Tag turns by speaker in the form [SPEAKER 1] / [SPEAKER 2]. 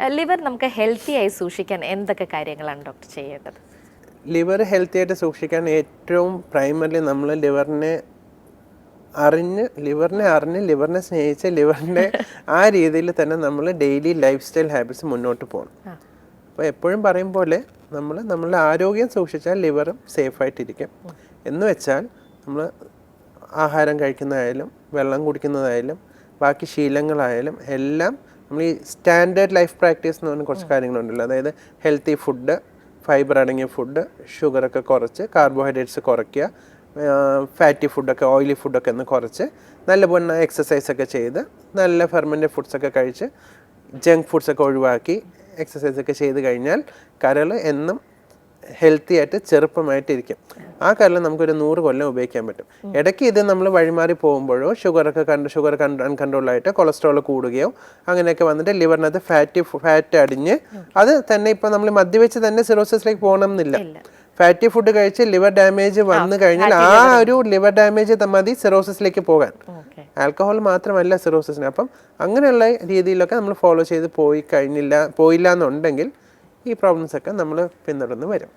[SPEAKER 1] Liver നമുക്ക് healthy ആയി സൂക്ഷിക്കാൻ എന്തൊക്കെ കാര്യങ്ങളാണ് ഡോക്ടർ ചെയ്യേണ്ടത്?
[SPEAKER 2] ലിവർ ഹെൽത്തി ആയിട്ട് സൂക്ഷിക്കാൻ ഏറ്റവും പ്രൈമറിലി നമ്മൾ ലിവറിനെ സ്നേഹിച്ച് ലിവറിൻ്റെ ആ രീതിയിൽ തന്നെ നമ്മൾ ഡെയിലി ലൈഫ് സ്റ്റൈൽ ഹാബിറ്റ്സ് മുന്നോട്ട് പോകണം. അപ്പോൾ എപ്പോഴും പറയും പോലെ നമ്മളുടെ ആരോഗ്യം സൂക്ഷിച്ചാൽ ലിവറും സേഫായിട്ടിരിക്കും. എന്ന് വെച്ചാൽ നമ്മൾ ആഹാരം കഴിക്കുന്നതായാലും വെള്ളം കുടിക്കുന്നതായാലും ബാക്കി ശീലങ്ങളായാലും എല്ലാം നമ്മൾ ഈ സ്റ്റാൻഡേർഡ് ലൈഫ് പ്രാക്ടീസ് എന്ന് പറഞ്ഞ കുറച്ച് കാര്യങ്ങളുണ്ടല്ലോ. അതായത് ഹെൽത്തി ഫുഡ്, ഫൈബർ അടങ്ങിയ ഫുഡ്, ഷുഗറൊക്കെ കുറച്ച്, കാർബോഹൈഡ്രേറ്റ്സ് കുറയ്ക്കുക, ഫാറ്റി ഫുഡൊക്കെ, ഓയിലി ഫുഡൊക്കെ ഒന്ന് കുറച്ച്, നല്ലപോലെ എക്സസൈസൊക്കെ ചെയ്ത്, നല്ല ഫെർമെൻറ്റഡ് ഫുഡ്സൊക്കെ കഴിച്ച്, ജങ്ക് ഫുഡ്സൊക്കെ ഒഴിവാക്കി എക്സസൈസൊക്കെ ചെയ്ത് കഴിഞ്ഞാൽ കരൾ എന്നും ഹെൽത്തി ആയിട്ട് ചെറുപ്പമായിട്ടിരിക്കും. ആ കരൾ നമുക്കൊരു 100 കൊല്ലം ഉപയോഗിക്കാൻ പറ്റും. ഇടയ്ക്ക് ഇത് നമ്മൾ വഴിമാറി പോകുമ്പോഴോ ഷുഗർ അൺകൺട്രോളായിട്ട് കൊളസ്ട്രോൾ കൂടുകയോ അങ്ങനെയൊക്കെ വന്നിട്ട് ലിവറിനകത്ത് ഫാറ്റ് അടിഞ്ഞ് അത് തന്നെ ഇപ്പോൾ നമ്മൾ മദ്യവെച്ച് തന്നെ സിറോസിസിലേക്ക് പോകണം എന്നില്ല. ഫാറ്റി ഫുഡ് കഴിച്ച് ലിവർ ഡാമേജ് വന്നു കഴിഞ്ഞാൽ ആ ഒരു ലിവർ ഡാമേജ് മതി സിറോസിസിലേക്ക് പോകാൻ. ആൽക്കഹോൾ മാത്രമല്ല സിറോസിസിന്. അപ്പം അങ്ങനെയുള്ള രീതിയിലൊക്കെ നമ്മൾ ഫോളോ ചെയ്ത് പോയില്ല എന്നുണ്ടെങ്കിൽ ഈ പ്രോബ്ലംസ് ഒക്കെ നമ്മൾ പിന്തുടർന്ന് വരും.